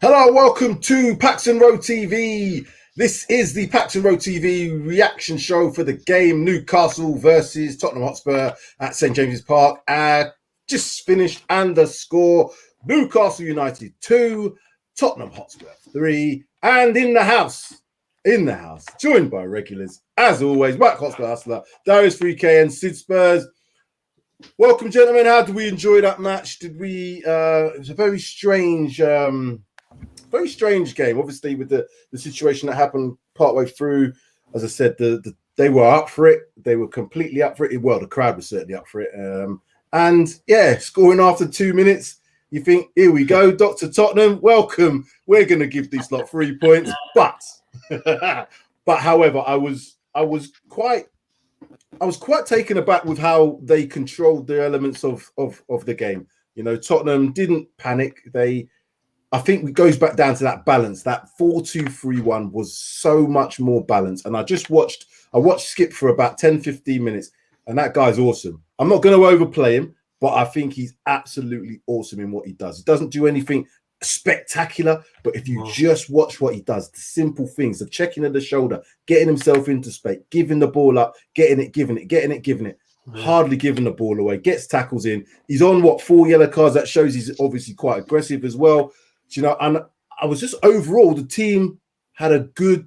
Hello, welcome to Paxton Road TV. This is the Paxton Road TV reaction show for the game Newcastle versus Tottenham Hotspur at St James's Park. Just finished, and the score: Newcastle United 2, Tottenham Hotspur 3. And in the house, joined by regulars, as always, Mike Hotspur Hustler, Darius 3K, and Sid Spurs. Welcome, gentlemen. How did we enjoy that match? It was a very strange game, obviously, with the situation that happened partway through. As I said, they were up for it. They were completely up for it. Well, the crowd was certainly up for it. And yeah, scoring after 2 minutes, you think, here we go, Dr. Tottenham, welcome. We're going to give this lot 3 points. But however, I was quite taken aback with how they controlled the elements of the game. You know, Tottenham didn't panic. I think it goes back down to that balance. That 4-2-3-1 was so much more balanced. And I watched Skip for about 10-15 minutes, and that guy's awesome. I'm not going to overplay him, but I think he's absolutely awesome in what he does. He doesn't do anything spectacular, but if you just watch what he does, the simple things, the checking of the shoulder, getting himself into space, giving the ball up, getting it, giving it, hardly giving the ball away, gets tackles in. He's on 4 yellow cards. That shows he's obviously quite aggressive as well. You know, and I was just overall, the team had a good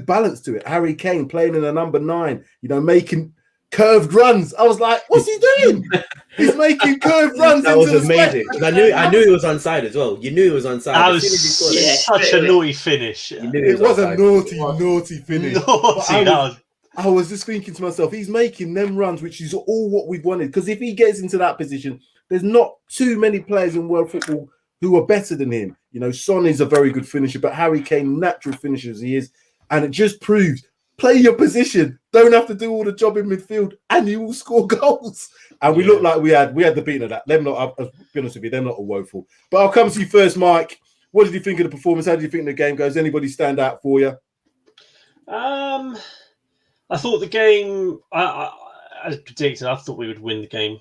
balance to it. Harry Kane playing in a number 9, you know, making curved runs. I was like, what's he doing? He's making curved runs. That was amazing. I knew he was onside as well. You knew he was onside. That was such a naughty finish. It was a naughty finish. I was just thinking to myself, he's making them runs, which is all what we've wanted. Because if he gets into that position, there's not too many players in world football who are better than him. You know, Son is a very good finisher, but Harry Kane, natural finisher as he is. And it just proves, play your position. Don't have to do all the job in midfield, and you will score goals. And we looked like we had the beating of that. Them not, I'll be honest with you, they're not a woeful. But I'll come to you first, Mike. What did you think of the performance? How do you think the game goes? Anybody stand out for you? I thought the game, as predicted, I thought we would win the game.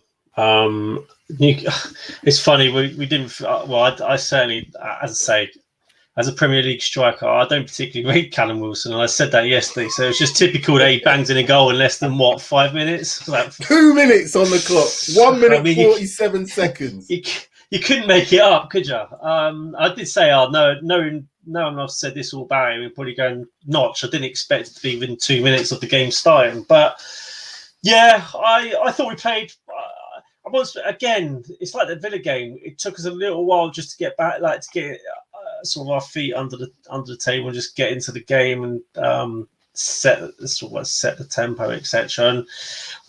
It's funny, we didn't. Well, I certainly, as I say, as a Premier League striker, I don't particularly rate Callum Wilson, and I said that yesterday. So it's just typical that he bangs in a goal in less than 5 minutes. Like 2 minutes on the clock, 1 minute 47 seconds. You couldn't make it up, could you? I did say, no one else said this all about him. We're probably going notch. I didn't expect it to be within 2 minutes of the game starting, but yeah, I thought we played. Once again, it's like the Villa game. It took us a little while just to get back, to get sort of our feet under the table, and just get into the game and set the tempo, etc. And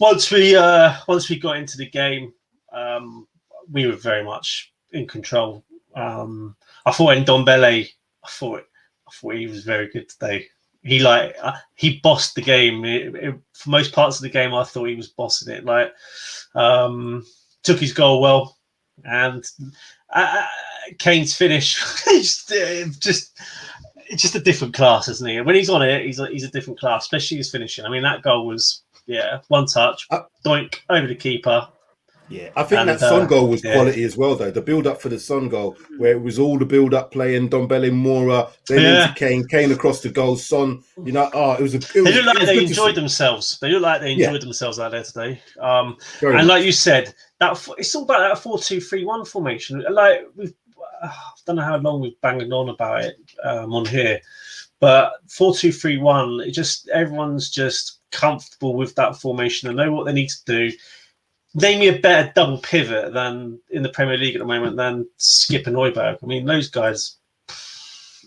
once we got into the game, we were very much in control. I thought Ndombele, I thought he was very good today. He bossed the game. For most parts of the game, I thought he was bossing it. Took his goal well, and Kane's finish just a different class, isn't he? And when he's on it, he's a different class, especially his finishing. I mean, that goal was one touch, doink over the keeper. Yeah, I think that Son goal was quality as well, though. The build-up for the Son goal, where it was all the build-up play, and Ndombele, Mora, then into Kane across the goal, Son. You know, they looked like they enjoyed themselves. They looked like they enjoyed themselves out there today. And like you said, it's all about that 4-2-3-1 formation. I don't know how long we've banged on about it on here, but 4-2-3-1. Everyone's just comfortable with that formation and know what they need to do. Name me a better double pivot than in the Premier League at the moment than Skip and Højbjerg. I mean, those guys.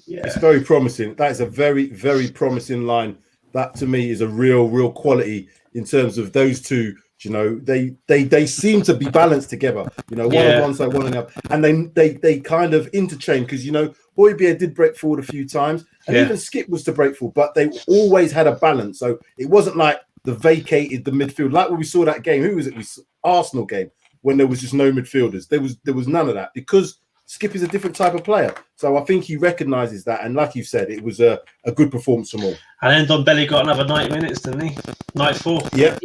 Yeah, it's very promising. That is a very, very promising line. That to me is a real quality in terms of those two. You know, they seem to be balanced together. You know, one on one side, one on the other, and they kind of interchange, because you know Højbjerg did break forward a few times, and even Skip was to break forward, but they always had a balance. So it wasn't like the vacated the midfield, like when we saw that game. Who was it? Arsenal game, when there was just no midfielders. There was none of that, because Skip is a different type of player. So I think he recognises that, and like you said, it was a good performance from all. And then Ndombele got another 90 minutes, didn't he? 94. Yeah.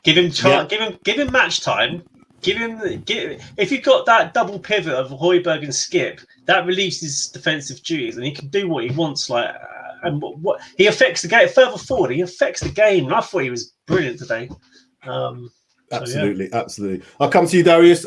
Give him match time. If you've got that double pivot of Højbjerg and Skip, that relieves his defensive duties, and he can do what he wants. And what he affects the game further forward. He affects the game, and I thought he was brilliant today. Absolutely. I'll come to you, Darius.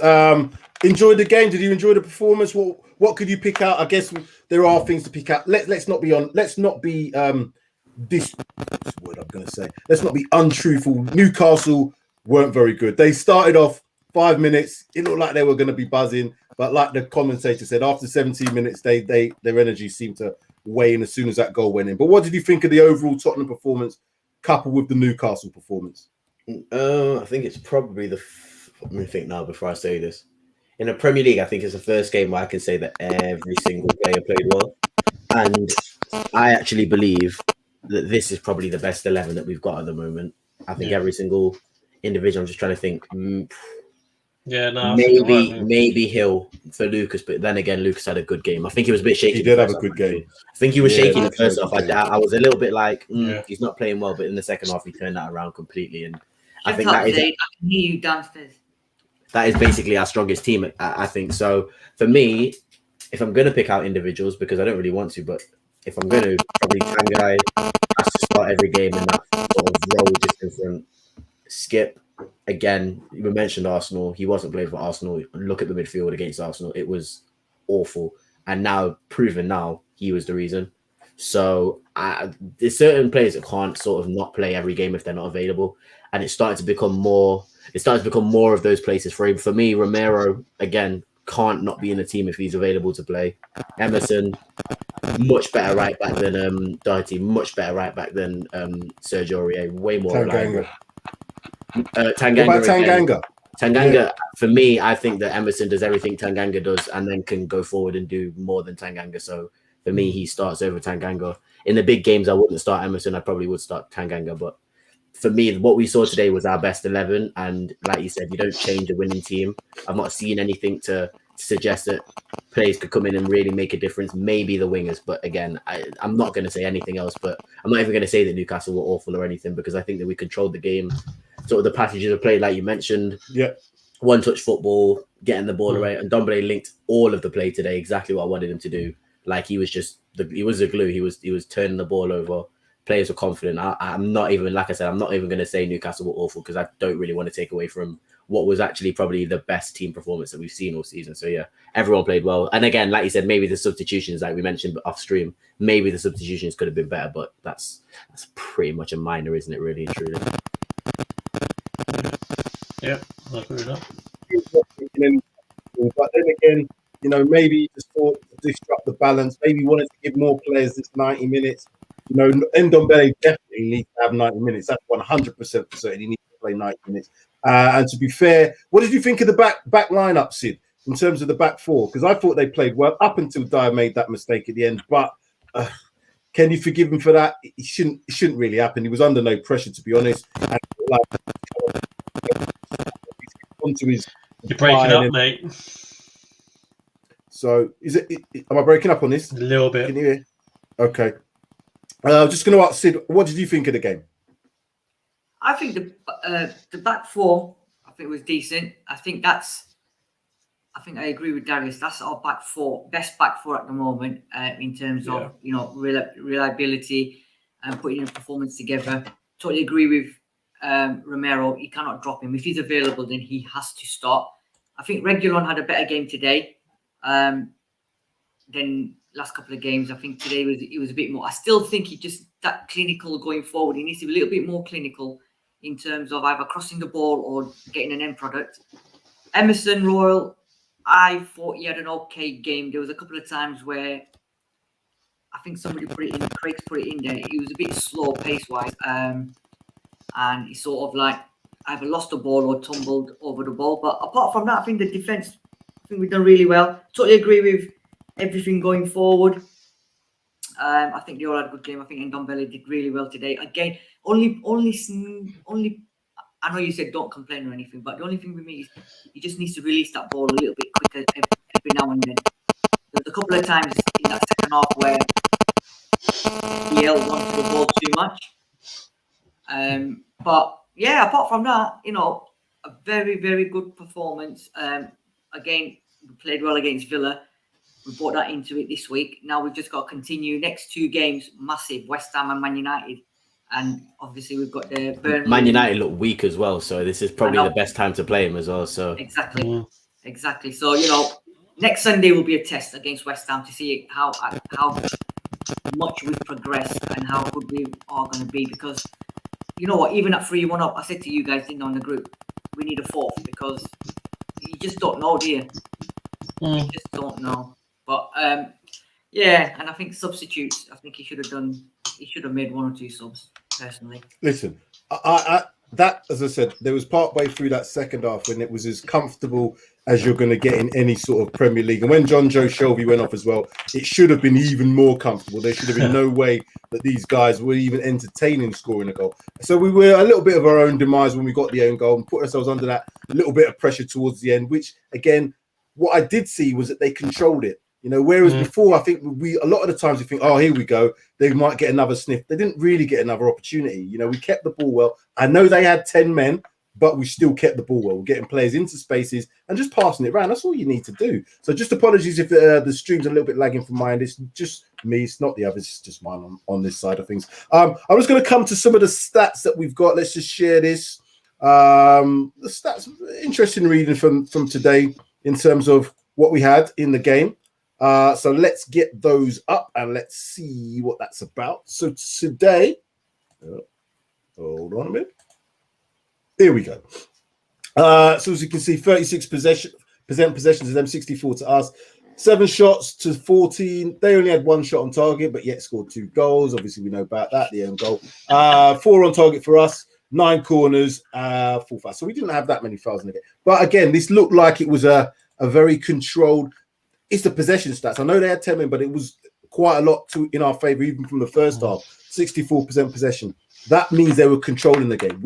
Enjoyed the game. Did you enjoy the performance? What could you pick out? I guess there are things to pick out. Let's not be Let's not be this. What's the word I'm going to say? Let's not be untruthful. Newcastle weren't very good. They started off 5 minutes. It looked like they were going to be buzzing, but like the commentator said, after 17 minutes, their energy seemed to wane as soon as that goal went in. But what did you think of the overall Tottenham performance, coupled with the Newcastle performance? I think it's probably let me think now before I say this. In the Premier League, I think it's the first game where I can say that every single player played well. And I actually believe that this is probably the best 11 that we've got at the moment. I think every single individual, I'm just trying to think. Maybe Hill for Lucas, but then again, Lucas had a good game. I think he was a bit shaky. He did have a good game. I think he was shaky in the first half. I was a little bit like, he's not playing well, but in the second half, he turned that around completely. And I think that is. I can hear you downstairs. That is basically our strongest team, I think. So for me, if I'm going to pick out individuals, because I don't really want to, but if I'm going to, probably Tanguy has to start every game in that sort of role just in front. Skip, again, you mentioned Arsenal. He wasn't playing for Arsenal. Look at the midfield against Arsenal. It was awful. And now, proven now, he was the reason. So there's certain players that can't sort of not play every game if they're not available. And it's starting to become more of those places for him. For me, Romero, again, can't not be in the team if he's available to play. Emerson, much better right back than Doherty, much better right back than Sergio Aurier, way more reliable. Tanganga, for me, I think that Emerson does everything Tanganga does and then can go forward and do more than Tanganga. So for me, he starts over Tanganga. In the big games, I wouldn't start Emerson. I probably would start Tanganga. But for me, what we saw today was our best 11. And like you said, you don't change a winning team. I've not seen anything to suggest that players could come in and really make a difference. Maybe the wingers. But again, I'm not going to say anything else. But I'm not even going to say that Newcastle were awful or anything, because I think that we controlled the game. Sort of the passages of play, like you mentioned. Yeah. One-touch football, getting the ball away. And Ndombele linked all of the play today, exactly what I wanted him to do. Like he was just, he was the glue. He was turning the ball over. Players were confident. I'm not even, like I said, I'm not even going to say Newcastle were awful, because I don't really want to take away from what was actually probably the best team performance that we've seen all season. So yeah, everyone played well. And again, like you said, maybe the substitutions, like we mentioned off stream, maybe the substitutions could have been better, but that's pretty much a minor, isn't it, really and truly? Yeah, I agree with that. But then again, maybe he just thought to disrupt the balance. Maybe he wanted to give more players this 90 minutes. Ndombele definitely needs to have 90 minutes. That's 100% for certain. He needs to play 90 minutes. And to be fair, what did you think of the back lineup, Sid, in terms of the back four? Because I thought they played well up until Dyer made that mistake at the end. But can you forgive him for that? It shouldn't really happen. He was under no pressure, to be honest. And onto his. You're breaking up, mate. So am I breaking up on this? A little bit. Can you hear? Okay. I'm just going to ask Sid, what did you think of the game? I think the back four, I think was decent. I think I agree with Darius. That's our back four, best back four at the moment in terms of reliability and putting a performance together. Totally agree with Romero. You cannot drop him. If he's available, then he has to start. I think Reguilon had a better game today than last couple of games. I think today he was a bit more. I still think he just that clinical going forward. He needs to be a little bit more clinical in terms of either crossing the ball or getting an end product. Emerson Royal, I thought he had an okay game. There was a couple of times where I think somebody put it in, Craig's put it in there. He was a bit slow pace-wise. And he sort of like either lost the ball or tumbled over the ball. But apart from that, I think the defence, we've done really well. Totally agree with everything going forward. I think they all had a good game. I think Ndombele did really well today. Again, only. I know you said don't complain or anything, but the only thing with me is he just needs to release that ball a little bit quicker every now and then. There's a couple of times in that second half where he held on to the ball too much. But yeah, apart from that, a very, very good performance. Again, we played well against Villa. We brought that into it this week. Now we've just got to continue. Next 2 games, massive, West Ham and Man United. And obviously we've got the Burnley. Man United look weak as well, so this is probably the best time to play him as well. So Exactly. So, you know, next Sunday will be a test against West Ham to see how much we've progressed and how good we are going to be. Because, you know what, even at 3-1 up, I said to you guys, on the group, we need a 4th because you just don't know, do you? You just don't know. But, yeah, and I think substitutes, I think he should have made 1 or 2 subs, personally. Listen, that, as I said, there was part way through that second half when it was as comfortable as you're going to get in any sort of Premier League. And when John Joe Shelby went off as well, it should have been even more comfortable. There should have been no way that these guys were even entertaining scoring a goal. So we were a little bit of our own demise when we got the own goal and put ourselves under that little bit of pressure towards the end, which, again, what I did see was that they controlled it. You know, whereas before, I think a lot of the times we think, oh, here we go, they might get another sniff. They didn't really get another opportunity. You know, we kept the ball well. I know they had 10 men, but we still kept the ball well. We're getting players into spaces and just passing it around. That's all you need to do. So just apologies if the stream's a little bit lagging from mine. It's just me. It's not the others. It's just mine on this side of things. I'm just going to come to some of the stats that we've got. Let's just share this. The stats, interesting reading from today in terms of what we had in the game. So let's get those up and let's see what that's about. So today, hold on a minute. Here we go. So as you can see, 36% possessions of them, 64 to us. 7 shots to 14. They only had 1 shot on target, but yet scored 2 goals. Obviously, we know about that, the own goal. 4 on target for us. 9 corners, 4 fouls. So we didn't have that many fouls in the game. But again, this looked like it was a very controlled. It's the possession stats. I know they had 10 men, but it was quite a lot in our favour, even from the first half. 64% possession. That means they were controlling the game.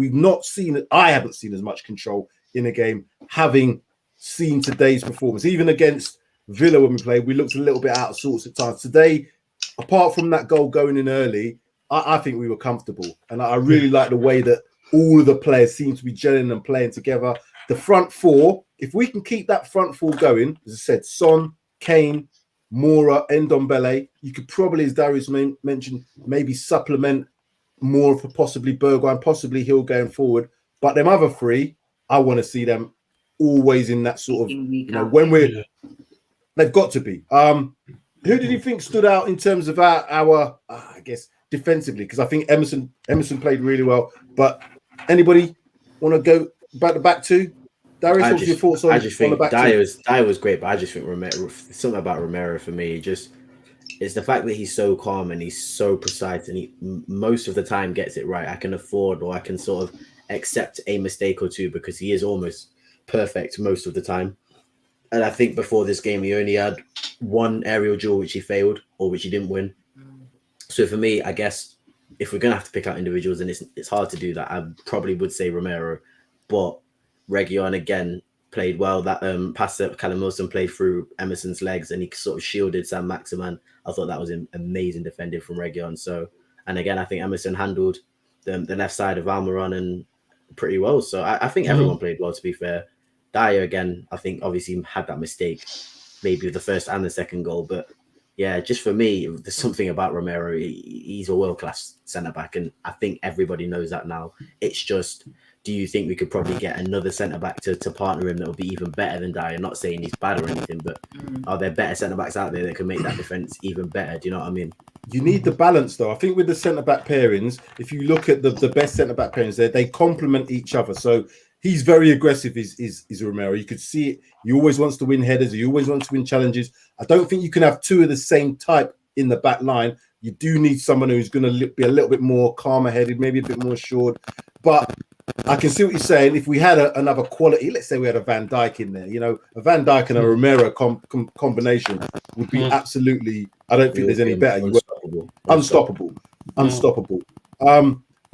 I haven't seen as much control in the game, having seen today's performance. Even against Villa when we played, we looked a little bit out of sorts at times. Today, apart from that goal going in early, I think we were comfortable. And I really like the way that all of the players seem to be gelling and playing together. The front 4, if we can keep that front 4 going, as I said, Son, Kane, Mora, Ndombele, you could probably, as Darius mentioned, maybe supplement more for possibly Bergwijn, possibly Hill going forward. But them other 3, I want to see them always in that sort of, you know, when they've got to be. Who did you think stood out in terms of our I guess, defensively? Because I think Emerson played really well. But anybody want to go about the back 2? Darius, what's your thoughts on the back 2? Dyer was great, but I just think Romero, something about Romero for me, it's the fact that he's so calm and he's so precise and he most of the time gets it right. I can afford or I can sort of accept a mistake or 2 because he is almost perfect most of the time. And I think before this game, he only had 1 aerial duel which he failed or which he didn't win. So for me, I guess if we're going to have to pick out individuals, and it's hard to do that, I probably would say Romero. But Reguilon, again, played well. That pass that Callum Wilson played through Emerson's legs and he sort of shielded Sam Maximan. I thought that was an amazing defending from Reguilon. So, and again, I think Emerson handled the left side of Almiron and pretty well. So I think everyone played well, to be fair. Dyer, again, I think obviously had that mistake, maybe the first and the second goal. But yeah, just for me, there's something about Romero. He's a world-class centre-back, and I think everybody knows that now. It's just, do you think we could probably get another centre-back to partner him that will be even better than Dyer? Not saying he's bad or anything, but are there better centre-backs out there that can make that defence even better? Do you know what I mean? You need the balance, though. I think with the centre-back pairings, if you look at the best centre-back pairings there, they complement each other. So he's very aggressive, is Romero. You could see it. He always wants to win headers. He always wants to win challenges. I don't think you can have 2 of the same type in the back line. You do need someone who's going to be a little bit more calmer-headed, maybe a bit more assured. But I can see what you're saying. If we had another quality, let's say we had a Van Dijk in there, you know, a Van Dijk and a Romero combination would be absolutely, I don't think there's any better. Unstoppable.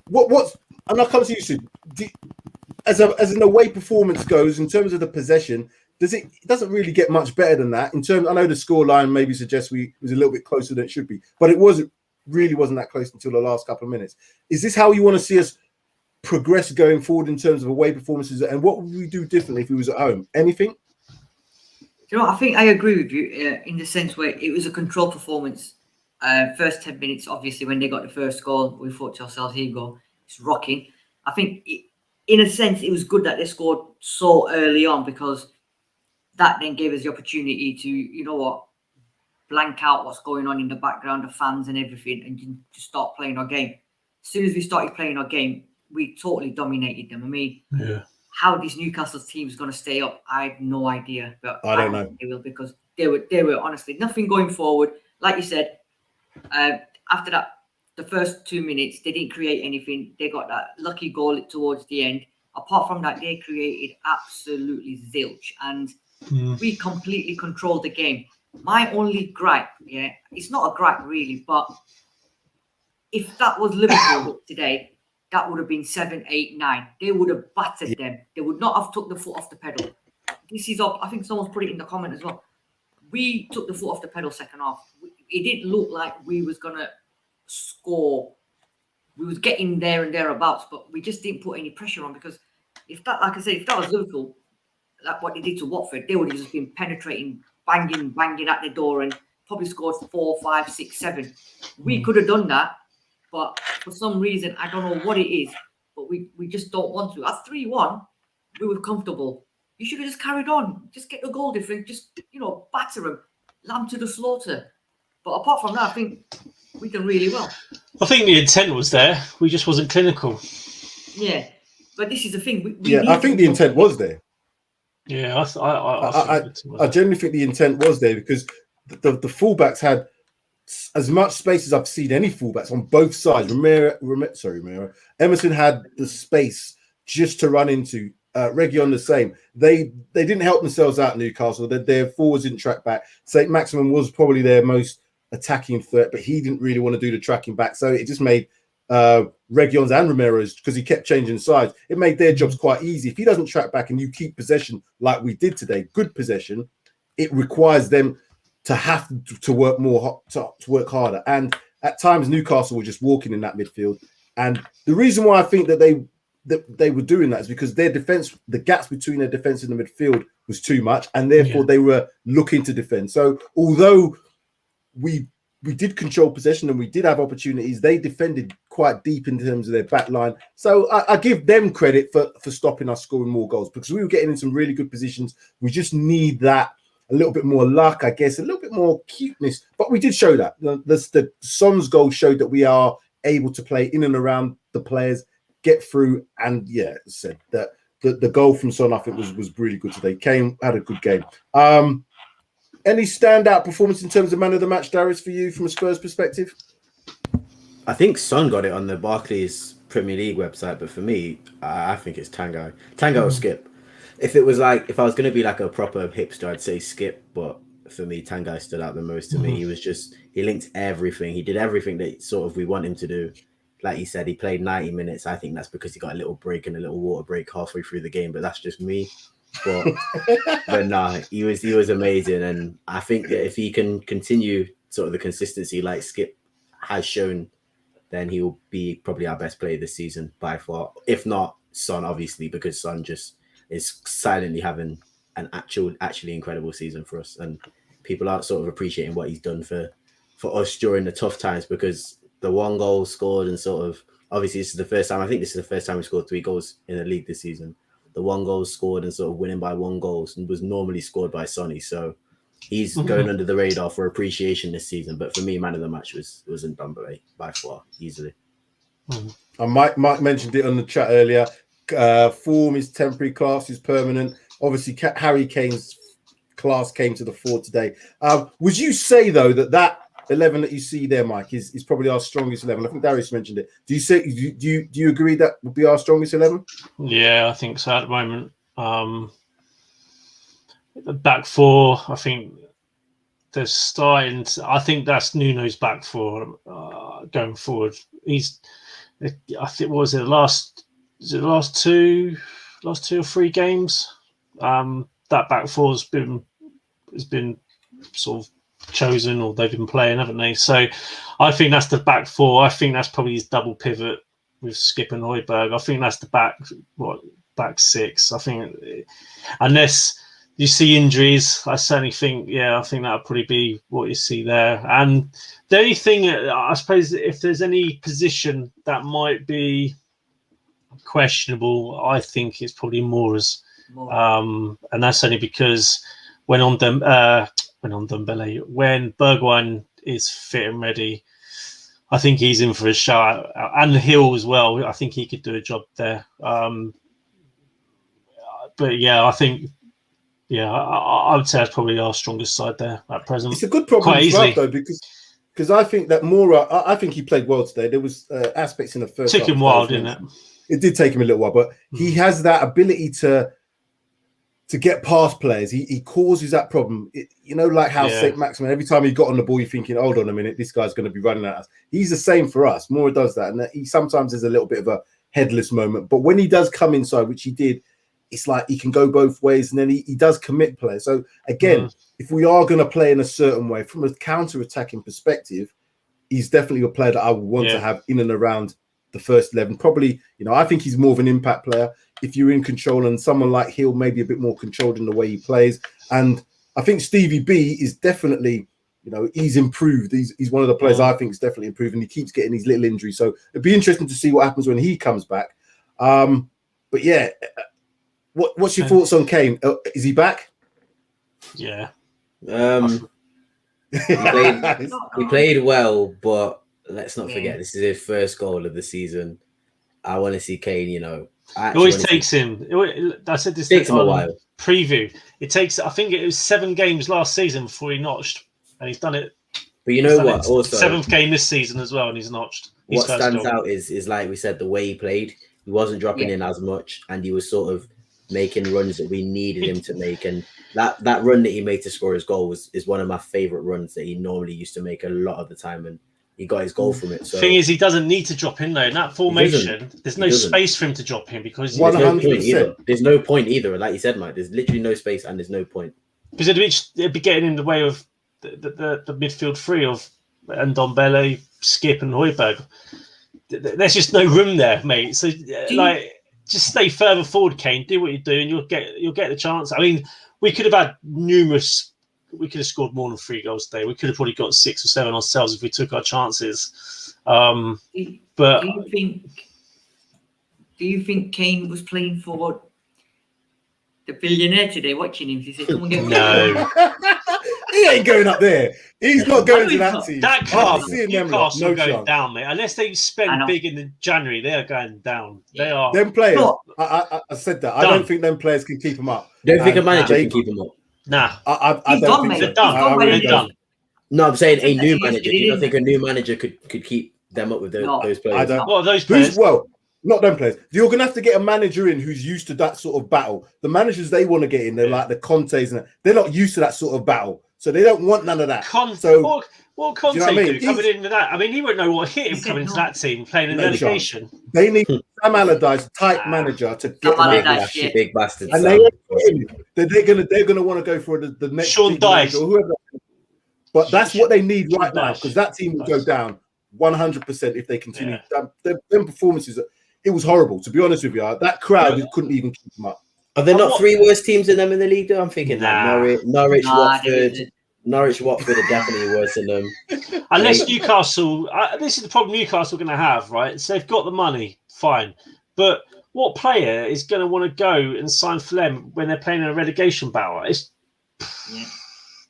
What's, and I'll come to you soon. As an away performance goes, in terms of the possession, it doesn't really get much better than that. In terms, I know the scoreline maybe suggests we was a little bit closer than it should be, but it wasn't that close until the last couple of minutes. Is this how you want to see us progress going forward in terms of away performances? And what would we do differently if we was at home? Anything? You know, I think I agree with you in the sense where it was a controlled performance. First 10 minutes, obviously, when they got the first goal, we thought to ourselves, here you go, it's rocking. I think, in a sense, it was good that they scored so early on, because that then gave us the opportunity to, you know what, blank out what's going on in the background, the fans and everything, and just start playing our game. As soon as we started playing our game, we totally dominated them. I mean, how this Newcastle team is going to stay up, I have no idea. But I don't know. They will, because they were honestly nothing going forward. Like you said, after that, the first 2 minutes, they didn't create anything. They got that lucky goal towards the end. Apart from that, they created absolutely zilch, and we completely controlled the game. My only gripe, it's not a gripe really, but if that was Liverpool today, that would have been 7, 8, 9. They would have battered them. They would not have took the foot off the pedal. This is up. I think someone's put it in the comment as well. We took the foot off the pedal second half. It didn't look like we was gonna score. We was getting there and thereabouts, but we just didn't put any pressure on, because if that, like I said, if that was Liverpool, like what they did to Watford, they would have just been penetrating, banging at the door, and probably scored 4, 5, 6, 7. We could have done that, but for some reason, I don't know what it is, but we just don't want to. At 3-1, we were comfortable. You should have just carried on. Just get the goal difference. Just, batter them. Lamb to the slaughter. But apart from that, I think we done really well. I think the intent was there. We just wasn't clinical. Yeah. But this is the thing. I think the intent was there. Yeah, I genuinely think the intent was there, because the fullbacks had as much space as I've seen any fullbacks on both sides. Emerson had the space just to run into. Reguilon the same. They didn't help themselves out, Newcastle. Their forwards didn't track back. St. Maximin was probably their most attacking threat, but he didn't really want to do the tracking back. So it just made Reguilon's and Romero's, because he kept changing sides, it made their jobs quite easy. If he doesn't track back and you keep possession like we did today, good possession, it requires them to have to work more, to work harder. And at times, Newcastle were just walking in that midfield. And the reason why I think that they were doing that is because their defense, the gaps between their defense and the midfield was too much, and therefore they were looking to defend. So although we did control possession and we did have opportunities, they defended quite deep in terms of their back line. So I give them credit for stopping us scoring more goals, because we were getting in some really good positions. We just need that, a little bit more luck, I guess, a little bit more cuteness. But we did show that. The Son's goal showed that we are able to play in and around the players, get through, and said that the goal from Son, I think, was really good today. Kane had a good game. Any standout performance in terms of man of the match, Darius, for you from a Spurs perspective? I think Son got it on the Barclays Premier League website, but for me, I think it's Tango. Tango or Skip. If I was going to be like a proper hipster, I'd say Skip, but for me, Tango stood out the most to me. He linked everything. He did everything that sort of we want him to do. Like he said, he played 90 minutes. I think that's because he got a little break and a little water break halfway through the game, but that's just me. But nah, he was amazing. And I think that if he can continue sort of the consistency like Skip has shown, then he will be probably our best player this season by far. If not Son, obviously, because Son just is silently having an actually incredible season for us. And people aren't sort of appreciating what he's done for us during the tough times, because the one goal scored and sort of, obviously this is the first time, I think this is the first time we scored 3 goals in the league this season. The one goal scored and sort of winning by 1 goal and was normally scored by Sonny. So he's going under the radar for appreciation this season. But for me, man of the match was Ndombele by far, easily. And Mike mentioned it on the chat earlier. Form is temporary, class is permanent. Obviously, Harry Kane's class came to the fore today. Would you say, though, that 11 that you see there, Mike, is probably our strongest 11? I think Darius mentioned it. Do you agree that would be our strongest 11? Yeah, I think so at the moment. The back 4, I think they're starting. I think that's Nuno's back 4 going forward. I think, what was it, the last two or 3 games? That back 4 has been sort of chosen, or they've been playing, haven't they? So I think that's the back 4. I think that's probably his double pivot with Skip and Højbjerg. I think that's the back six. I think unless you see injuries, I certainly think, I think that'll probably be what you see there. And the only thing, I suppose, if there's any position that might be questionable, I think it's probably Mora's. And that's only because when Bergwijn is fit and ready, I think he's in for a shot. And Hill as well. I think he could do a job there. But yeah, I think, I would say that's probably our strongest side there at present. It's a good problem as well, though, because I think that Mora, I think he played well today. There was aspects in the first. Took him a while, didn't it? It did take him a little while, but he has that ability to get past players. He causes that problem. Like how St. Maximin, every time he got on the ball, you're thinking, hold on a minute, this guy's going to be running at us. He's the same for us. Mora does that. And he sometimes is a little bit of a headless moment. But when he does come inside, which he did, it's like he can go both ways. And then he does commit play. So again, if we are going to play in a certain way, from a counter-attacking perspective, he's definitely a player that I would want to have in and around the first 11. Probably, I think he's more of an impact player. If you're in control, and someone like Hill may be a bit more controlled in the way he plays. And I think Stevie B is definitely, he's improved. He's one of the players I think is definitely improved, and he keeps getting these little injuries. So it'd be interesting to see what happens when he comes back. But yeah, what's your thoughts on Kane? Is he back? Yeah. He played well, but let's not forget, this is his first goal of the season. I want to see Kane, It always takes him. I said this takes him a while. Preview. It takes, I think it was 7 games last season before he notched, and he's done it. But you know what? Also, 7th game this season as well, and he's notched. What stands out is like we said, the way he played. He wasn't dropping in as much, and he was sort of making runs that we needed him to make. And that run that he made to score his goal is one of my favorite runs that he normally used to make a lot of the time, and he got his goal from it. So thing is, he doesn't need to drop in though. In that formation, there's no space for him to drop in because there's no point either. There's no point either. Like you said, Mike, there's literally no space and there's no point. Because it'd be getting in the way of the midfield three of Ndombele, Skip, and Højbjerg. There's just no room there, mate. So just stay further forward, Kane. Do what you do, and you'll get the chance. I mean, we could have had numerous. We could have scored more than 3 goals today. We could have probably got 6 or 7 ourselves if we took our chances. But do you think Kane was playing for the billionaire today? Watching him, he said, "Come and get me." No, he ain't going up there. He's not going to that team. That club, Newcastle no going chance. down, mate. Unless they spend big in January, they are going down. They are. Them players. I said that. I don't think them players can keep them up. Don't think a manager can keep them up. Nah, I don't think so. They're done. No, I'm saying a new manager. Do you not think a new manager could keep them up with those players? I don't. What are those players? Well, not them players. You're going to have to get a manager in who's used to that sort of battle. The managers they want to get in, they're like the Contes, and they're not used to that sort of battle. So they don't want none of that. What Conte do coming into that? I mean, he won't know what hit him coming into that team, playing in relegation. They need Sam Allardyce type manager to get big bastard. And they're gonna want to go for the next Sean Dyche or whoever. But that's what they need right now, because that team will go down 100% if they continue. Them performances, it was horrible, to be honest with you. That crowd couldn't even keep them up. Are there not 3 worst teams than them in the league, though? I'm thinking Norwich, Watford. Norwich, Watford are definitely worse than them. Unless Newcastle, this is the problem Newcastle are going to have, right? So they've got the money, fine. But what player is going to want to go and sign for them when they're playing in a relegation battle?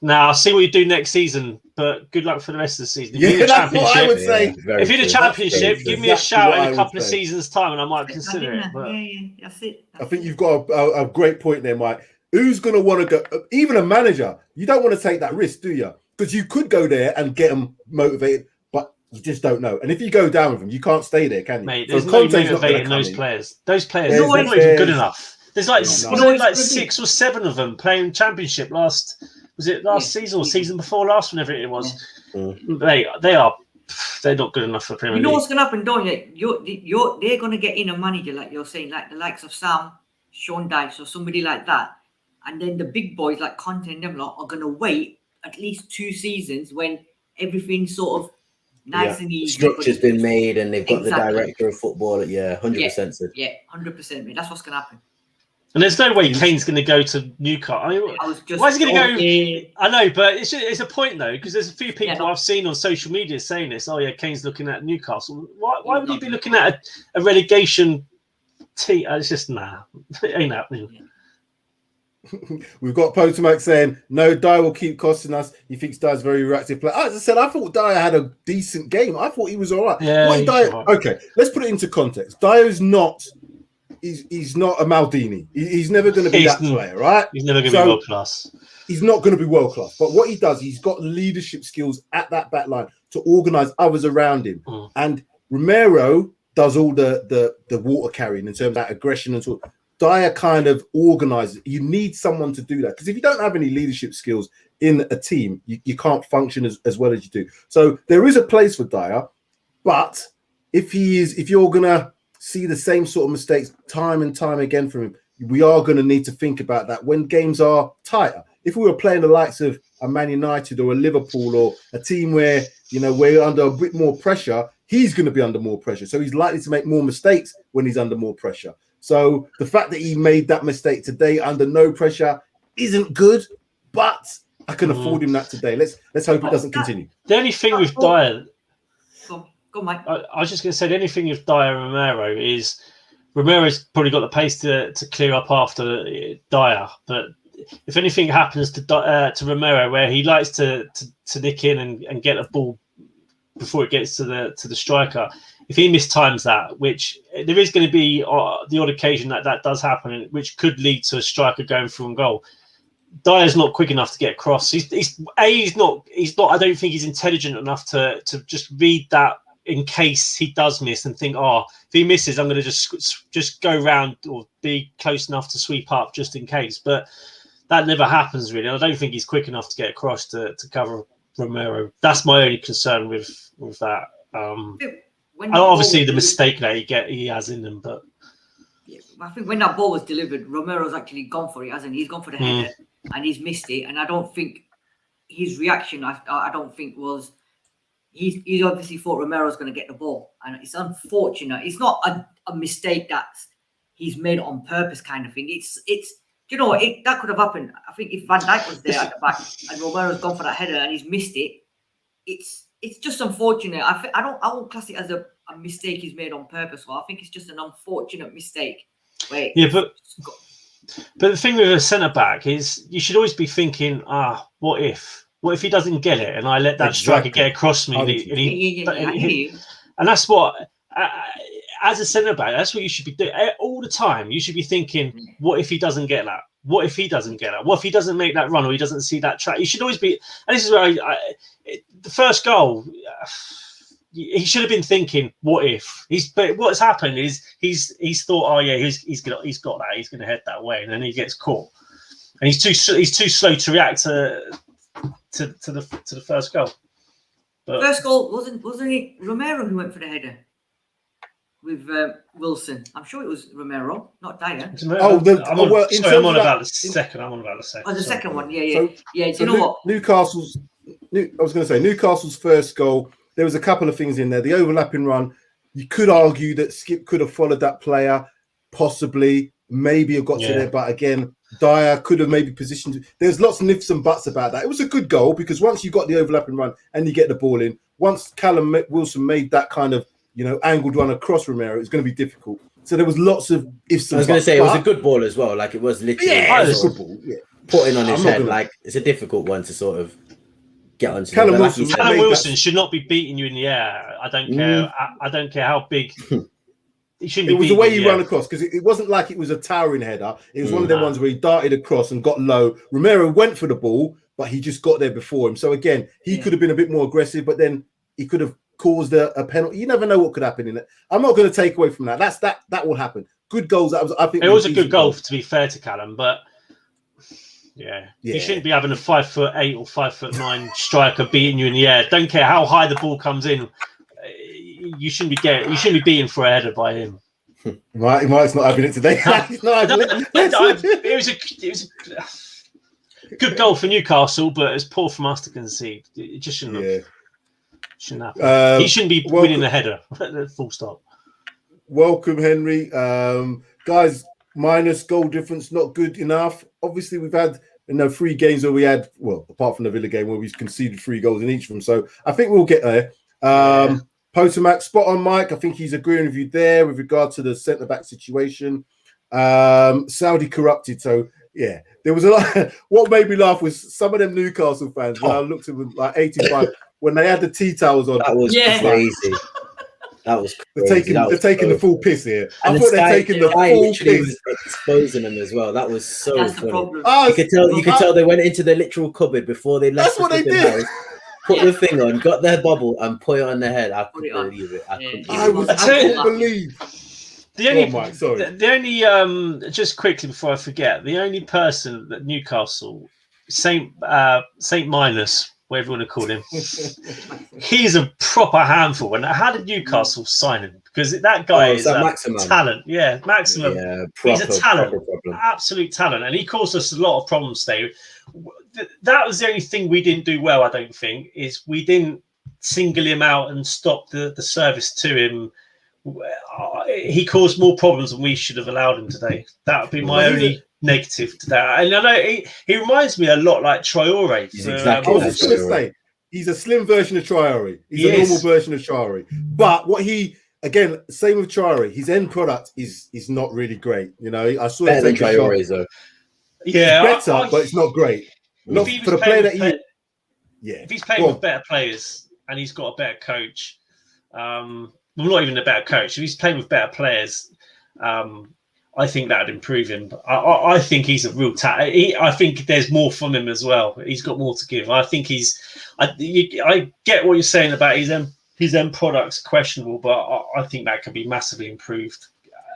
Now, I'll see what you do next season, but good luck for the rest of the season. That's what I would say. If you're the championship, give me a shout in a couple of seasons' time and I might consider it. But that's it. I think you've got a great point there, Mike. Who's going to want to go? Even a manager, you don't want to take that risk, do you? Because you could go there and get them motivated, but you just don't know. And if you go down with them, you can't stay there, can you? Mate, there's no motivating those players. Those players are not even good enough. There's like 6 or 7 of them playing championship last season or season before last, whenever it was. They're not good enough for Premier League. You know what's going to happen, don't you? They're going to get in a manager, like you're saying, like the likes of Sam, Sean Dyche, or somebody like that. And then the big boys like Conte and them lot are going to wait at least 2 seasons when everything's sort of nice and easy. Structure's been made, and they've got Exactly. the director of football. 100%. Yeah, 100%. Mate. That's what's going to happen. And there's no way Kane's going to go to Newcastle. I was just Why is he going to go? okay. I know, but it's a point though, because there's a few people I've seen on social media saying this. Oh yeah, Kane's looking at Newcastle. Why would he be looking at a relegation team? It's just it ain't happening. We've got Potomac saying no, Dyer will keep costing us. He thinks Dyer's very reactive player. As I said, I thought Dyer had a decent game. I thought he was all right. Yeah, Dyer, right. Okay, let's put it into context. Dyer is not. He's not a Maldini. He's never going to be that player, right? He's never going to be world class. He's not going to be world class. But what he does, he's got leadership skills at that back line to organise others around him. And Romero does all the water carrying in terms of that aggression and so. Dyer kind of organises. You need someone to do that, because if you don't have any leadership skills in a team, you can't function as well as you do. So there is a place for Dyer, but if you're gonna see the same sort of mistakes time and time again from him, we are going to need to think about that when games are tighter. If we were playing the likes of a Man United or a Liverpool or a team where we're under a bit more pressure, he's going to be under more pressure. So he's likely to make more mistakes when he's under more pressure. So the fact that he made that mistake today under no pressure isn't good, but I can afford him that today. Let's hope it doesn't continue. The only thing with Dyer, Go, Mike. I was just going to say, the only thing with Dyer and Romero is Romero's probably got the pace to clear up after Dyer, but if anything happens to Romero, where he likes to nick in and get a ball before it gets to the striker, if he mistimes that, which there is going to be the odd occasion that does happen, which could lead to a striker going through and goal. Dyer's not quick enough to get across. He's not. I don't think he's intelligent enough to just read that in case he does miss and think, if he misses, I'm going to just go round or be close enough to sweep up just in case. But that never happens really. I don't think he's quick enough to get across to cover Romero. That's my only concern with that. Obviously, the mistake that he has in them, but I think when that ball was delivered, Romero's actually gone for it, hasn't he? He's gone for the header and he's missed it. And I don't think his reaction, I don't think was. He's obviously thought Romero's going to get the ball, and it's unfortunate. It's not a mistake that he's made on purpose, kind of thing. It's that could have happened. I think if Van Dijk was there at the back and Romero's gone for that header and he's missed it, it's just unfortunate. I won't class it as a mistake he's made on purpose. Well, I think it's just an unfortunate mistake. But the thing with a centre back is you should always be thinking, what if? What if he doesn't get it and I let that striker get across me? And that's what, as a centre back, that's what you should be doing all the time. You should be thinking, what if he doesn't get that? What if he doesn't get that? What if he doesn't make that run or he doesn't see that track? You should always be, and this is where the first goal, he should have been thinking, what if? But what's happened is he's thought, he's got that, he's going to head that way, and then he gets caught, and he's too slow to react to the first goal. But first goal wasn't it Romero who went for the header with Wilson? I'm sure it was Romero, not Dyer. I'm on about the second. Oh, the second one. Yeah. Do you know what? Newcastle's first goal. There was a couple of things in there. The overlapping run. You could argue that Skip could have followed that player, possibly, maybe have got to there, but again, Dyer could have maybe positioned. There's lots of ifs and buts about that. It was a good goal because once you got the overlapping run and you get the ball in, once Callum Wilson made that kind of angled run across Romero, it's going to be difficult. So there was lots of ifs and buts. I was going to say it was a good ball as well. Like it was literally it was a good ball. Yeah. Putting on his head. Like it's a difficult one to sort of get onto. Callum Wilson should not be beating you in the air. I don't care. I don't care how big. It was the way he ran across, because it wasn't like it was a towering header. It was one of them ones where he darted across and got low. Romero went for the ball, but he just got there before him. So again, he could have been a bit more aggressive, but then he could have caused a penalty. You never know what could happen in it. I'm not going to take away from that. That will happen. Good goals. I think it was a good goal, to be fair to Callum, but you shouldn't be having a 5'8" or 5'9" striker beating you in the air. Don't care how high the ball comes in. You shouldn't be beaten for a header by him. Mike's not having it today. It was a good goal for Newcastle, but it's poor from us to concede. It just shouldn't Shouldn't happen. He shouldn't be winning the header. Full stop. Welcome, Henry. Guys, minus goal difference, not good enough. Obviously, we've had 3 games where we had, well, apart from the Villa game where we've conceded 3 goals in each of them. So I think we'll get there. Potomac, spot on, Mike. I think he's agreeing with you there with regard to the centre-back situation. Saudi corrupted. So, yeah, there was a lot. What made me laugh was some of them Newcastle fans, when I looked at them like 85, when they had the tea towels on. That was crazy. That was crazy. They're taking the full piss here. And I thought they're taking the full piss. Was exposing them as well. That was so That's funny. the problem. You could tell they went into the literal cupboard before they left. That's what they did. House, put the thing on, got their bubble, and put it on their head. I couldn't believe it. I couldn't believe. The only just quickly before I forget, the only person that Newcastle, Saint Minus, whatever you want to call him, he's a proper handful. And how did Newcastle sign him? Because that guy is a talent. Yeah, Maximum. Yeah, he's a talent, absolute talent, and he caused us a lot of problems today. That was the only thing we didn't do well, I don't think, is we didn't single him out and stop the service to him. He caused more problems than we should have allowed him today. That would be my only negative to that. And I know he reminds me a lot like Traore. He's exactly. I was just going to say, he's a slim version of Traore. He's a normal version of Traore. But what again, same with Traore. His end product is not really great. I saw better than Traore, though. Yeah, it's better, but it's not great. Not for the player that he. If he's playing with better players and he's got a better coach, well, not even a better coach. If he's playing with better players, I think that would improve him. I think he's a real talent. I think there's more from him as well. He's got more to give. I think I get what you're saying about his end product's questionable, but I think that could be massively improved.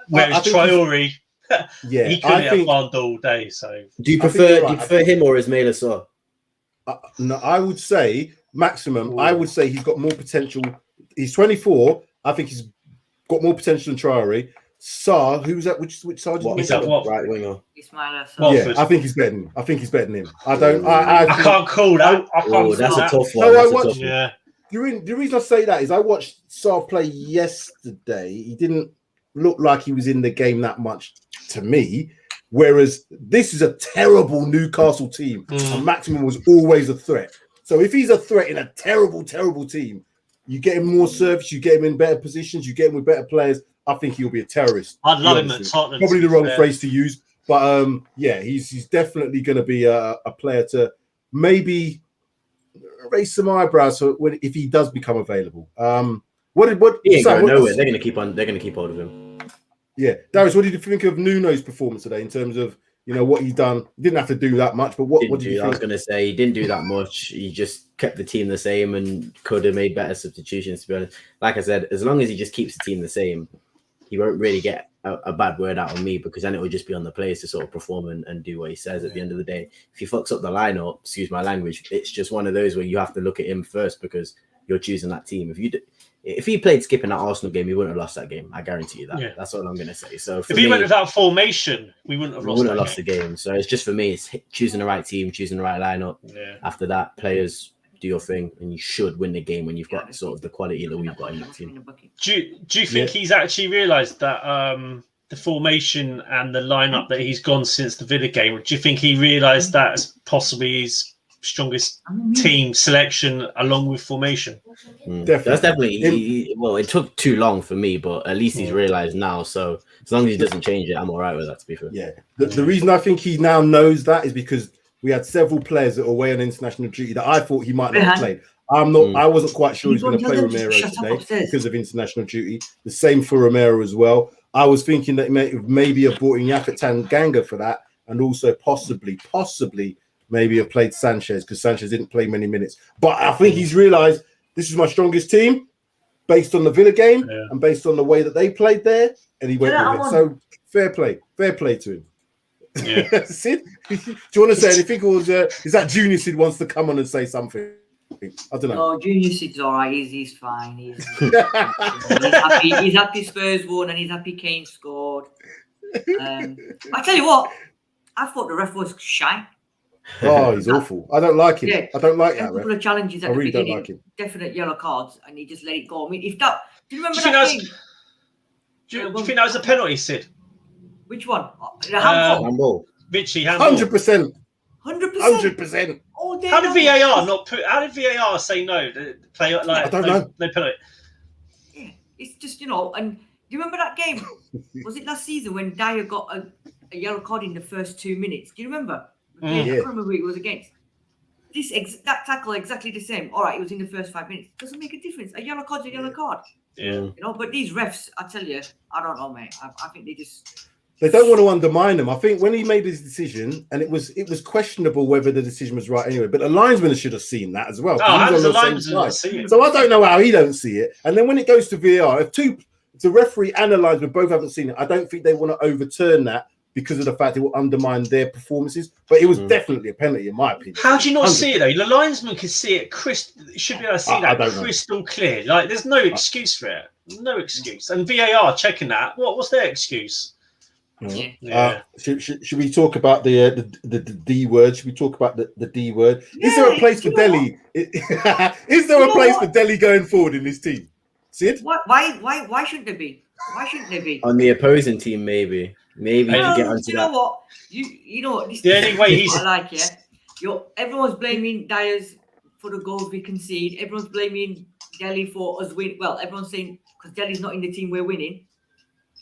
Whereas Traore, he couldn't have farmed all day. So, do you prefer him or Ismail Assar? No, I would say Maximum. Ooh. I would say he's got more potential. He's 24. I think he's got more potential than Traore. Sarr, who's that? Which Sarr? Is that what? Right winger. Yeah, I think he's better than him. I think he's better than him. I can't call that. That's a tough one. No, I watched. Yeah. The reason I say that is I watched Sarr play yesterday. He didn't look like he was in the game that much to me. Whereas this is a terrible Newcastle team, and Maximum was always a threat. So if he's a threat in a terrible, terrible team, you get him more service, you get him in better positions, you get him with better players. I think he'll be a terrorist. I'd love him at Tottenham. Probably the wrong phrase to use, but he's definitely going to be a player to maybe raise some eyebrows if he does become available. He ain't going nowhere. They're going to keep hold of him. Yeah, Darius, what did you think of Nuno's performance today in terms of what he's done? He didn't have to do that much, but what did you think? I was going to say he didn't do that much. He just kept the team the same and could have made better substitutions. To be honest, like I said, as long as he just keeps the team the same, he won't really get a bad word out of me, because then it would just be on the players to sort of perform and do what he says at the end of the day. If he fucks up the lineup, excuse my language, it's just one of those where you have to look at him first because you're choosing that team. If he played skip in that Arsenal game, he wouldn't have lost that game. I guarantee you that. Yeah. That's all I'm going to say. So if he went without formation, we wouldn't have lost the game. So it's just for me, it's choosing the right team, choosing the right lineup. Yeah. After that, players do your thing, and you should win the game when you've got sort of the quality that we've got in the team. Do you think he's actually realised that the formation and the lineup that he's gone since the Villa game? Do you think he realised that as possibly his strongest team selection along with formation? That's definitely it took too long for me, but at least he's realised now. So as long as he doesn't change it, I'm all right with that, to be fair. Yeah. The reason I think he now knows that is because we had several players that were away on international duty that I thought he might not have played. I wasn't quite sure he was going to play Romero today because of international duty. The same for Romero as well. I was thinking that maybe have brought in Yaphet Tanganga for that, and also possibly maybe have played Sanchez, because Sanchez didn't play many minutes. But I think he's realised this is my strongest team based on the Villa game and based on the way that they played there, and he went with it. So fair play to him. Yeah. Sid, do you want to say anything, or is that Junior Sid wants to come on and say something? I don't know. Oh, Junior Sid's all right. He's fine. He's happy. He's happy Spurs won, and he's happy Kane scored. I tell you what, I thought the ref was shy. Oh, he's awful. I don't like him. Yeah. I don't like A that. couple Ref. of challenges at I the really don't beginning, like him. definite yellow cards, and he just let it go. I mean, if that, do you remember Do you that think game? Do you think that was a penalty, Sid? Which one? The handball. Handball. Richie handball. 100%. 100%. 100%. All day How did long. VAR not put? How did VAR say no? Play like I don't know. No penalty. Yeah, it's just, you know, and do you remember that game? Was it last season when Dyer got a yellow card in the first 2 minutes? Do you remember? I Yeah. can't remember who it was against. That tackle exactly the same. All right, it was in the first 5 minutes. Doesn't make a difference. A yellow card's a yellow card. Yeah. You know, but these refs, I tell you, I don't know, mate. I think they just. They don't want to undermine him. I think when he made his decision, and it was questionable whether the decision was right anyway, but the linesman should have seen that as well. Oh, how does the same linesman side. not see it? So I don't know how he don't see it. And then when it goes to VAR, if the referee and the linesman both haven't seen it, I don't think they want to overturn that because of the fact it will undermine their performances. But it was definitely a penalty, in my opinion. How do you not 100%. see it though? The linesman can see it. Should be able to see that crystal clear. Like, there's no excuse for it. No excuse. And VAR checking that. What's their excuse? Yeah. Should we talk about the D word? Should we talk about the D word? Is there a place for Delhi? Is there a place for Delhi going forward in this team? Sid? Why shouldn't there be? Why shouldn't there be? On the opposing team, maybe. Maybe you get onto you that. know what? You know what? This The only way he's I like, yeah. Everyone's blaming Dyers for the goals we concede. Everyone's blaming Delhi for us win. Well, everyone's saying because Delhi's not in the team we're winning.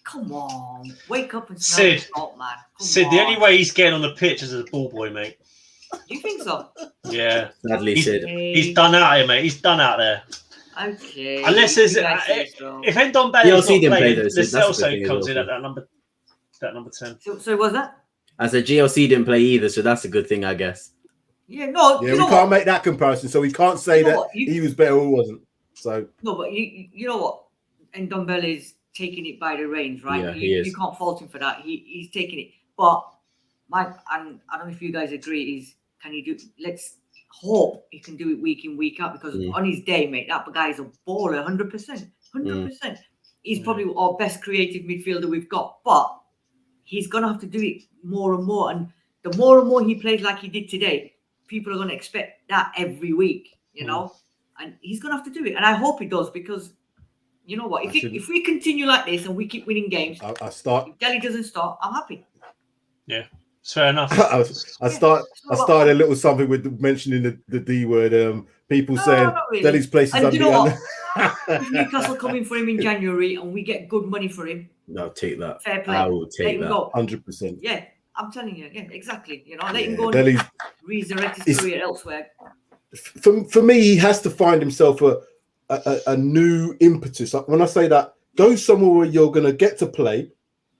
Come on, wake up and smell the salt, man. Sid, the only way he's getting on the pitch is as a ball boy, mate. You think so? Yeah. Sadly, Sid. He's done out here, mate. He's done out there. Okay. Unless there's if Ndombele is not playing, the Celso comes in at that number 10. So was that? I said GLC didn't play either, so that's a good thing, I guess. Yeah, no. Yeah, we can't make that comparison, so we can't say that he was better or wasn't. So no, but you know what? Ndombele is taking it by the reins, right? Yeah, he is. You can't fault him for that. He's taking it. But and I don't know if you guys agree, let's hope he can do it week in, week out, because on his day, mate, that guy is a baller, 100%. 100%. He's probably our best creative midfielder we've got, but he's gonna have to do it more and more. And the more and more he plays like he did today, people are gonna expect that every week, you know? And he's gonna have to do it. And I hope he does, because you know what? If we continue like this and we keep winning games, if Delhi doesn't start, I'm happy. Yeah, it's fair enough. I started a little something with mentioning the D word. People saying really. Delhi's place is and under. You know what? If Newcastle coming for him in January and we get good money for him, no, take that. Fair play. I will take that. 100%. Yeah, I'm telling you, yeah, exactly. You know, let him go Delhi, and resurrect his career elsewhere. For me, he has to find himself a new impetus. When I say that, go somewhere where you're going to get to play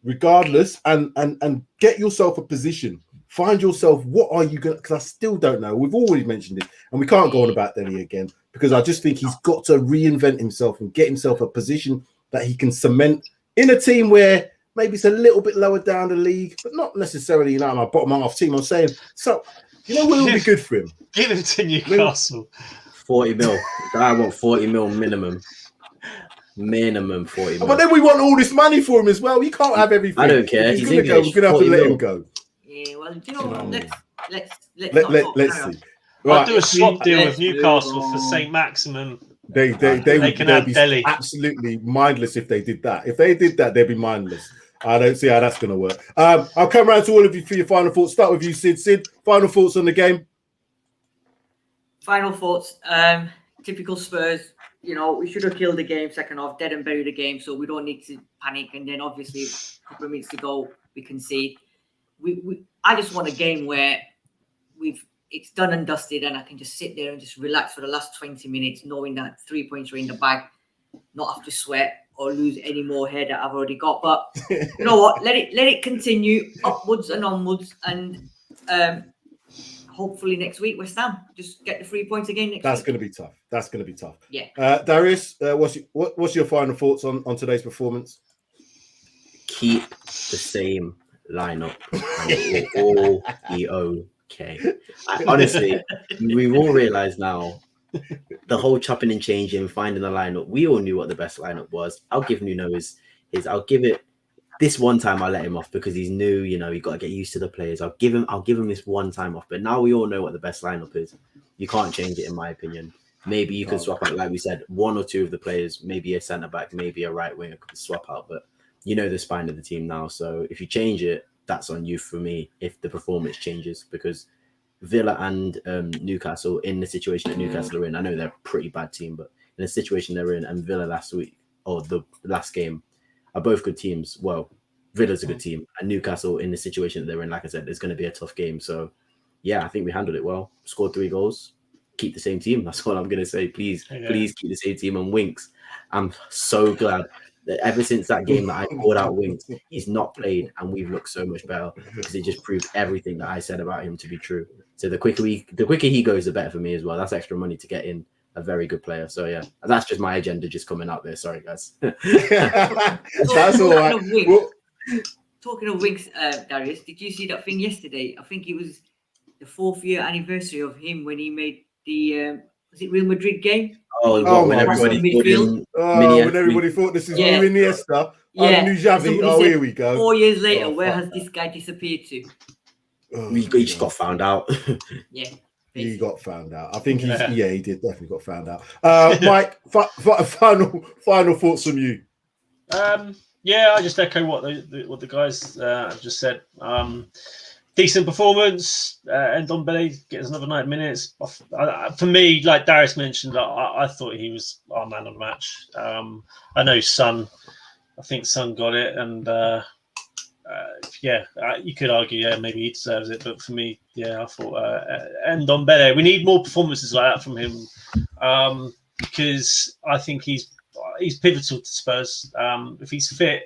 regardless and get yourself a position. Find yourself, what are you going to, because I still don't know. We've already mentioned it and we can't go on about Delhi again, because I just think he's got to reinvent himself and get himself a position that he can cement in a team where maybe it's a little bit lower down the league, but not necessarily, you know, my bottom half team. I'm saying, so, you know, what would be good for him? Give him to Newcastle. 40 mil. I want 40 mil minimum. Minimum 40 mil. But then we want all this money for him as well. You can't have everything. I don't care. He's going to go. We're going to have to let him go. Yeah, well, you know what? Let's see. Right. I'll do a swap deal with Newcastle for St. Maximin. They can have be Delhi. Absolutely mindless if they did that. If they did that, they'd be mindless. I don't see how that's going to work. I'll come around to all of you for your final thoughts. Start with you, Sid. Sid, final thoughts on the game? Final thoughts. Typical Spurs. You know, we should have killed the game second half, dead and buried the game, so we don't need to panic. And then obviously, a couple of minutes to go, we concede. I just want a game where it's done and dusted, and I can just sit there and just relax for the last 20 minutes, knowing that 3 points are in the bag, not have to sweat or lose any more hair that I've already got. But you know what? Let it continue upwards and onwards, and hopefully next week West Ham just get the 3 points again next week. That's going to be tough. That's going to be tough. Yeah. Darius, what's your final thoughts on today's performance? Keep the same lineup, and it will all be okay. Honestly, we've all realised now the whole chopping and changing, finding the lineup. We all knew what the best lineup was. I'll give Nuno his. I'll give it this one time I let him off because he's new. You know, you got to get used to the players. I'll give him this one time off. But now we all know what the best lineup is. You can't change it, in my opinion. Maybe you can swap out, like we said, one or two of the players, maybe a centre back, maybe a right winger could swap out. But you know the spine of the team now. So if you change it, that's on you for me. If the performance changes, because Villa and Newcastle, in the situation that Newcastle are in, I know they're a pretty bad team, but in the situation they're in, and Villa last week or the last game are both good teams. Well, Villa's a good team, and Newcastle in the situation that they're in, like I said, it's going to be a tough game. So yeah, I think we handled it well. Scored 3 goals. Keep the same team. That's all I'm going to say. Please keep the same team. And Winks, I'm so glad that ever since that game that I called out Winks, he's not played, and we've looked so much better because it just proved everything that I said about him to be true. So the quicker he goes, the better for me as well. That's extra money to get in a very good player. So yeah, that's just my agenda just coming out there. Sorry, guys. That's all right. Talking of Winks, Darius, did you see that thing yesterday? I think it was the 4th year anniversary of him when he made the was it Real Madrid game? When everybody thought this is new Iniesta, new Xavi. Oh, here we go. 4 years later, where has this guy disappeared to? He just got found out. Yeah. He got found out. I think he did definitely got found out. Mike, final thoughts from you. I just echo what the guys have just said. Decent performance. And Ndombele gets another 9 minutes. For me, like Darius mentioned, I thought he was our man of the match. I know Son. I think Son got it, and you could argue, maybe he deserves it. But for me, I thought Ndombele. We need more performances like that from him, because I think he's pivotal to Spurs. If he's fit,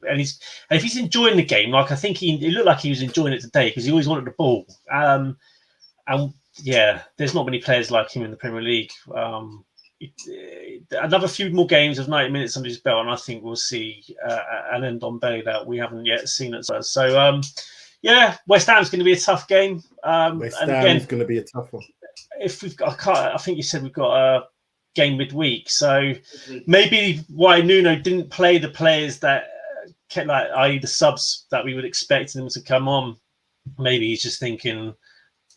and if he's enjoying the game, like I think it looked like he was enjoying it today because he always wanted the ball. There's not many players like him in the Premier League. Another few more games of 90 minutes under his belt, and I think we'll see an Ndombele that we haven't yet seen at Spurs. So West Ham's going to be a tough game. West Ham's going to be a tough one. If we've got, I think you said we've got a game midweek, so maybe why Nuno didn't play the players that, i.e. the subs that we would expect them to come on. Maybe he's just thinking,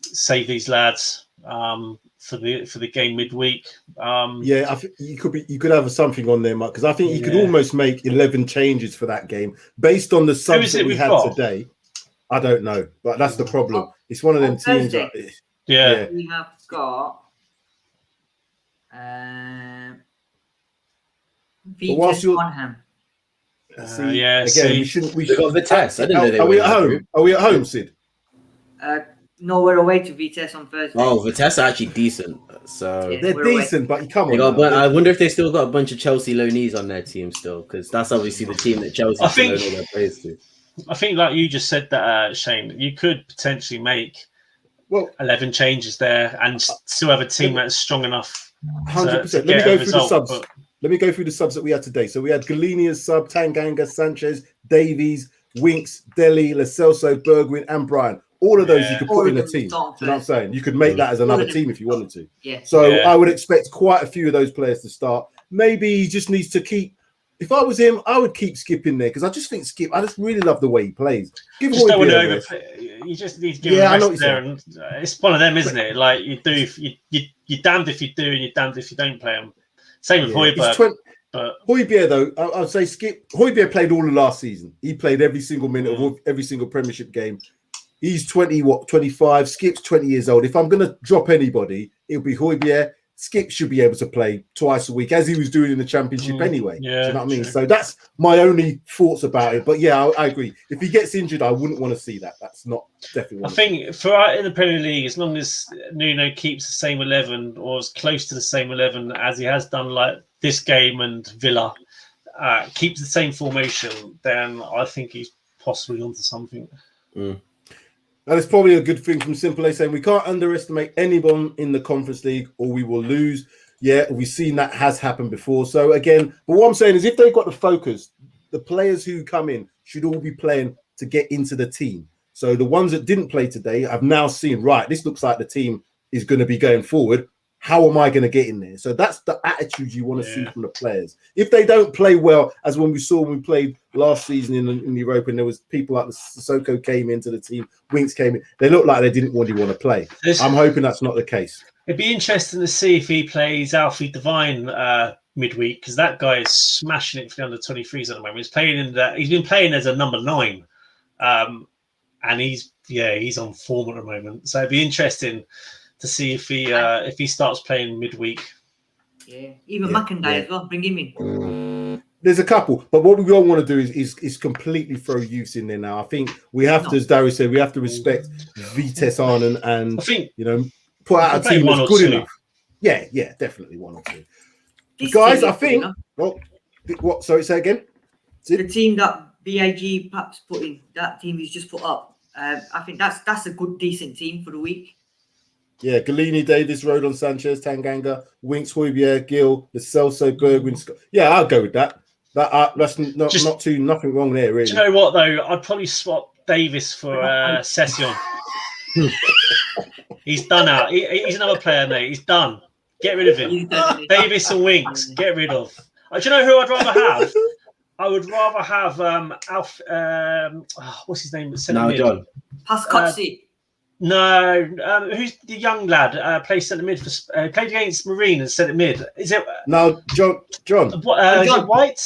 save these lads for the game midweek. I think you could have something on there, Mark, because I think you could almost make 11 changes for that game based on the subs that we had today. I don't know, but that's the problem. It's one of them teams. We have got. Tottenham. We shouldn't. We got Vitesse. I didn't know they were. Are we at home? Are we at home, Sid? No, we're away to Vitesse on Thursday. Oh, Vitesse are actually decent. So they're decent, but you come on. I wonder if they still got a bunch of Chelsea loanees on their team still, because that's obviously the team that Chelsea loan all their players to. I think, like you just said, that Shane, you could potentially make 11 changes there and still have a team that's strong enough. 100%. Let me go through the subs. Let me go through the subs that we had today. So we had Galini as sub, Tanganga, Sanchez, Davies, Winks, Dele, Lo Celso, Bergwijn, and Brian. All of those you could put in a team. You know what I'm saying? You could make that as another team if you wanted to. Yeah. So I would expect quite a few of those players to start. Maybe he just needs to keep. If I was him, I would keep Skip in there because I just think Skip. I just really love the way he plays. You just need to give him a rest there, and it's one of them, isn't it? Like you're damned if you do, and you're damned if you don't play him. Same with Højbjerg. But Højbjerg, though, I'd say Skip. Højbjerg played all of last season. He played every single minute of every single Premiership game. He's 25. Skip's 20 years old. If I'm going to drop anybody, it'll be Højbjerg. Skip should be able to play twice a week, as he was doing in the Championship anyway. Yeah, do you know what I mean? So that's my only thoughts about it. But yeah, I agree. If he gets injured, I wouldn't want to see that. That's not definitely. I think in the Premier League, as long as Nuno keeps the same 11 or as close to the same 11 as he has done, like this game and Villa, keeps the same formation, then I think he's possibly onto something. And it's probably a good thing from Simple A saying we can't underestimate anyone in the Conference League or we will lose. Yeah, we've seen that has happened before. So again, but what I'm saying is if they've got the focus, the players who come in should all be playing to get into the team. So the ones that didn't play today, I've now seen, right, this looks like the team is going to be going forward. how am I going to get in there? So that's the attitude you want to see from the players. If they don't play well, as when we saw when we played last season in Europe, and there was people like the Sissoko came into the team, Winks came in, they looked like they didn't really want to play. I'm hoping that's not the case. It'd be interesting to see if he plays Alfie Devine midweek, because that guy is smashing it for the under 23s at the moment. He's been playing as a number 9, and he's on form at the moment. So it'd be interesting to see if he starts playing midweek. Yeah, even McIntyre as well. Bring him in. There's a couple, but what we don't want to do is completely throw youths in there now. I think we have to, as Darius said, we have to respect Vitesse Arnhem and I think put out a team that's good enough. Yeah, definitely 1 or 2. Guys, I think. What? Sorry, say again. The team that BIG perhaps put in, that team he's just put up. I think that's a good, decent team for the week. Yeah, Galini, Davis, Rodon, Sanchez, Tanganga, Winks, Højbjerg, Gill, the Celso, Bergwijn, Scott. Yeah, I'll go with that. That's nothing wrong there, really. Do you know what though? I'd probably swap Davis for Session. He's done out. He's another player, mate. He's done. Get rid of him. Davis and Winks, get rid of. Do you know who I'd rather have? I would rather have Alf. What's his name? No, John. Pascozzi. No, who's the young lad? Plays centre mid for played against Marine and centre mid. Is it? No, John. John. Is it White?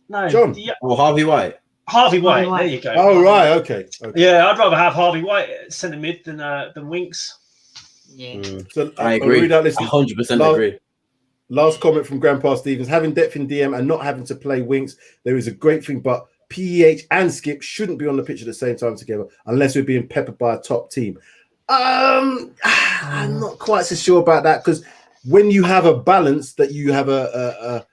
No, John. Harvey White. Harvey White. There you go. Oh right, okay. Yeah, I'd rather have Harvey White centre mid than Winks. Yeah. So I agree. 100% agree. Last comment from Grandpa Stevens: having depth in DM and not having to play Winks, there is a great thing, but PEH and Skip shouldn't be on the pitch at the same time together unless we're being peppered by a top team. I'm not quite so sure about that, because when you have a balance, that you have a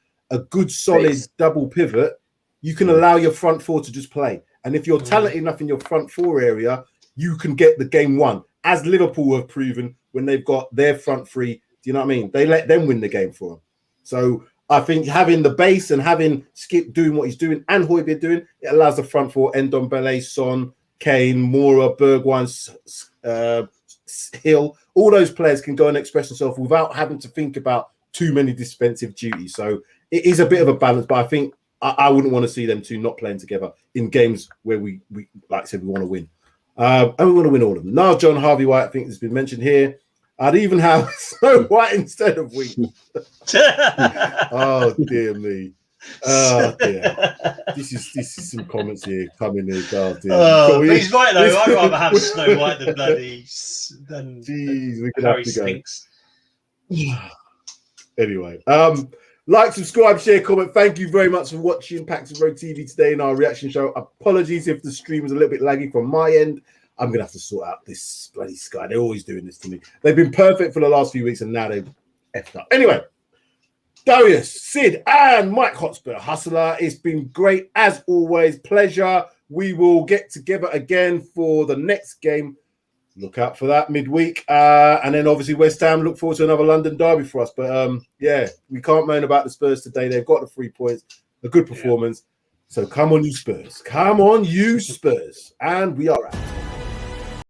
good solid double pivot, you can allow your front 4 to just play. And if you're talented enough in your front 4 area, you can get the game won, as Liverpool have proven when they've got their front 3. Do you know what I mean? They let them win the game for them. So I think having the base and having Skip doing what he's doing and Højbjerg doing, it allows the front 4, Ndombele, Son, Kane, Moura, Bergwijn, Hill, all those players can go and express themselves without having to think about too many defensive duties. So it is a bit of a balance, but I think I wouldn't want to see them two not playing together in games where we like I said, we want to win. And we want to win all of them. Now, John, Harvey White, I think has been mentioned here. I'd even have Snow White instead of Week. Oh dear me. Oh dear. This is some comments here coming in. Oh, dear. He's right though. I'd rather have Snow White than bloody we could Harry have to Stinks. Go. Anyway, like, subscribe, share, comment. Thank you very much for watching Paxton Road TV today in our reaction show. Apologies if the stream was a little bit laggy from my end. I'm going to have to sort out this bloody Sky. They're always doing this to me. They've been perfect for the last few weeks, and now they've effed up. Anyway, Darius, Sid, and Mike Hotspur, Hustler, it's been great as always. Pleasure. We will get together again for the next game. Look out for that midweek. And then obviously West Ham, look forward to another London derby for us. But yeah, we can't moan about the Spurs today. They've got the 3 points, a good performance. So come on, you Spurs. Come on, you Spurs. And we are out.